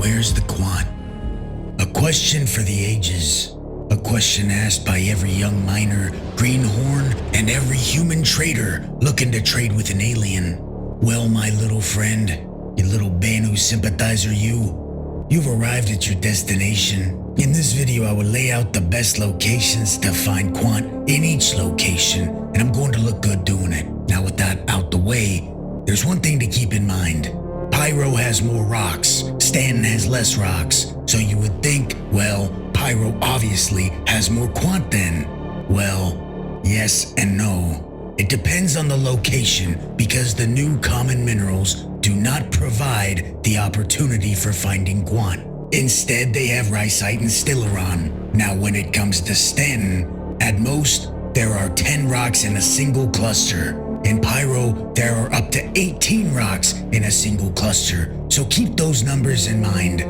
Where's the Quant? A question for the ages. A question asked by every young miner, greenhorn, and every human trader looking to trade with an alien. Well, my little friend, you little Banu sympathizer you've arrived at your destination. In this video, I will lay out the best locations to find Quant in each location, and I'm going to look good doing it. Now with that out the way, there's one thing to keep in mind. Pyro has more rocks, Stanton has less rocks, so you would think, well, Pyro obviously has more Quant then. Well, yes and no. It depends on the location because the new common minerals do not provide the opportunity for finding Quant. Instead, they have rhyolite and stellaron. Now when it comes to Stanton, at most, there are 10 rocks in a single cluster. In Pyro, there are up to 18 rocks in a single cluster, so keep those numbers in mind.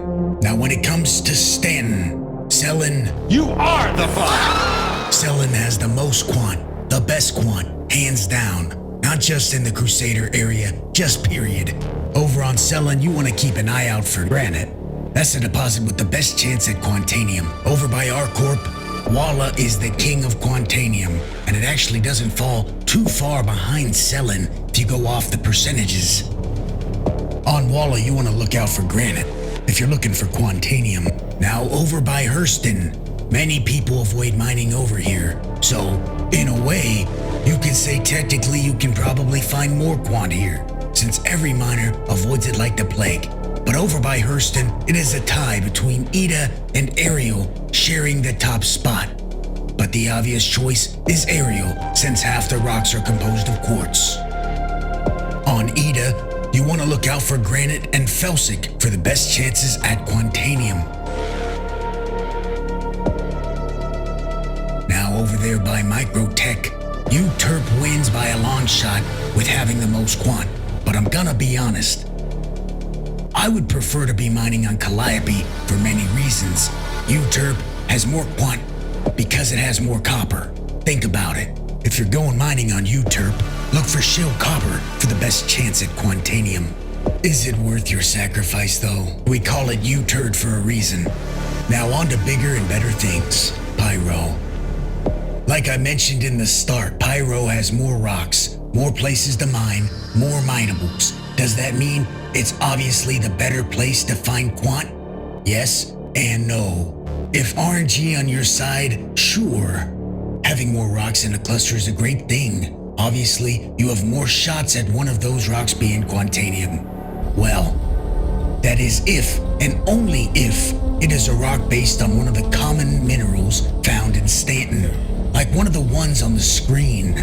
Now when it comes to Stanton, Selin... You are the fire! Selin has the most Quant, the best Quant, hands down. Not just in the Crusader area, just period. Over on Selin, you want to keep an eye out for granite. That's the deposit with the best chance at Quantanium. Over by our corp, Walla is the king of Quantanium, and it actually doesn't fall too far behind Selin if you go off the percentages. On Walla, you want to look out for granite if you're looking for Quantanium. Now over by Hurston, many people avoid mining over here, so in a way, you can say technically you can probably find more Quant here, since every miner avoids it like the plague. But over by Hurston, it is a tie between Ida and Ariel sharing the top spot. But the obvious choice is Ariel, since half the rocks are composed of quartz. On Ida, you want to look out for granite and felsic for the best chances at Quantanium. Now over there by Microtech, UTERP wins by a long shot with having the most Quant. But I'm gonna be honest, I would prefer to be mining on Calliope for many reasons. UTERP has more Quant because it has more copper. Think about it. If you're going mining on UTERP, look for shale copper for the best chance at Quantanium. Is it worth your sacrifice though? We call it UTERD for a reason. Now on to bigger and better things. Pyro. Like I mentioned in the start, Pyro has more rocks, more places to mine, more minables. Does that mean it's obviously the better place to find Quant? Yes and no. If RNG on your side, sure. Having more rocks in a cluster is a great thing. Obviously, you have more shots at one of those rocks being Quantanium. Well, that is if and only if it is a rock based on one of the common minerals found in Stanton, like one of the ones on the screen.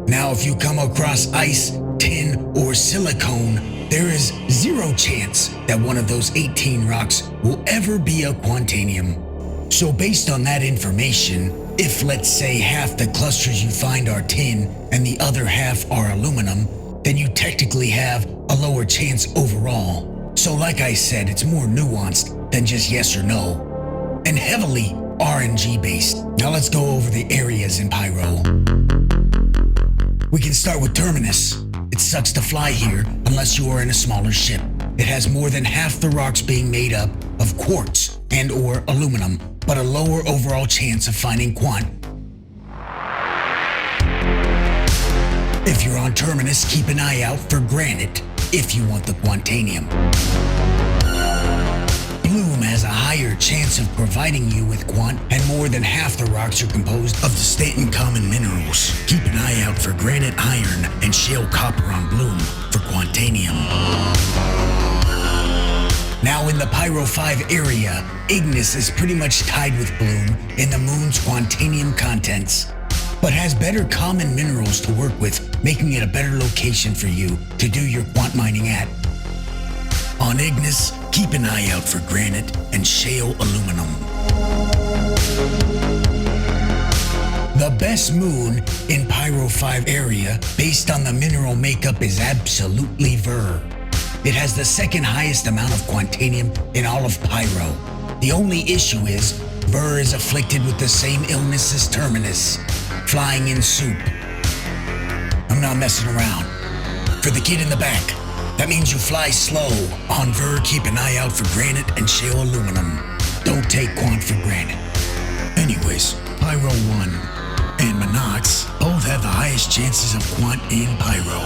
Now, if you come across ice, tin, or silicone, there is zero chance that one of those 18 rocks will ever be a Quantanium. So based on that information, if let's say half the clusters you find are tin and the other half are aluminum, then you technically have a lower chance overall. So like I said, it's more nuanced than just yes or no, and heavily RNG based. Now let's go over the areas in Pyro. We can start with Terminus. It sucks to fly here unless you are in a smaller ship. It has more than half the rocks being made up of quartz and or aluminum, but a lower overall chance of finding Quant. If you're on Terminus, keep an eye out for granite if you want the Quantanium. Bloom has a higher chance of providing you with Quant, and more than half the rocks are composed of the Stanton common minerals. Keep an eye out for granite, iron, and shale copper on Bloom for Quantanium. Now in the Pyro 5 area, Ignis is pretty much tied with Bloom in the moon's Quantanium contents, but has better common minerals to work with, making it a better location for you to do your Quant mining at. On Ignis, keep an eye out for granite and shale aluminum. The best moon in Pyro 5 area, based on the mineral makeup, is absolutely Ver. It has the second highest amount of Quantanium in all of Pyro. The only issue is, Ver is afflicted with the same illness as Terminus, flying in soup. I'm not messing around. For the kid in the back, That means you fly slow. On Ver, keep an eye out for granite and shale aluminum. Don't take Quant for granted. Anyways, Pyro 1 and Monox both have the highest chances of Quant and Pyro.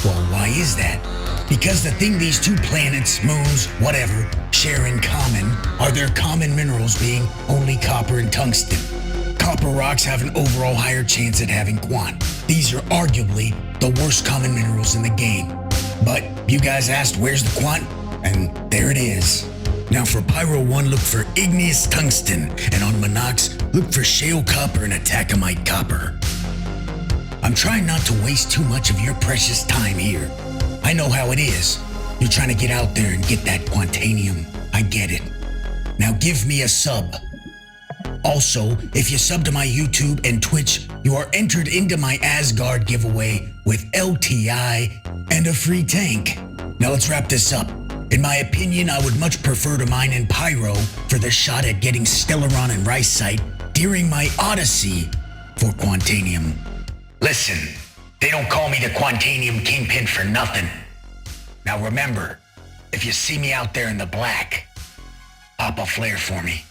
Well, why is that? Because the thing these two planets, moons, whatever, share in common are their common minerals being only copper and tungsten. Copper rocks have an overall higher chance at having Quant. These are arguably the worst common minerals in the game. But you guys asked where's the Quant, and there it is. Now for Pyro 1, look for igneous tungsten, and on Monox, look for shale copper and atacamite copper. I'm trying not to waste too much of your precious time here. I know how it is. You're trying to get out there and get that Quantanium. I get it. Now give me a sub. Also, if you sub to my YouTube and Twitch, you are entered into my Asgard giveaway with LTI and a free tank. Now let's wrap this up. In my opinion, I would much prefer to mine in Pyro for the shot at getting Stellaron and Ricite during my Odyssey for Quantanium. Listen, they don't call me the Quantanium Kingpin for nothing. Now remember, if you see me out there in the black, pop a flare for me.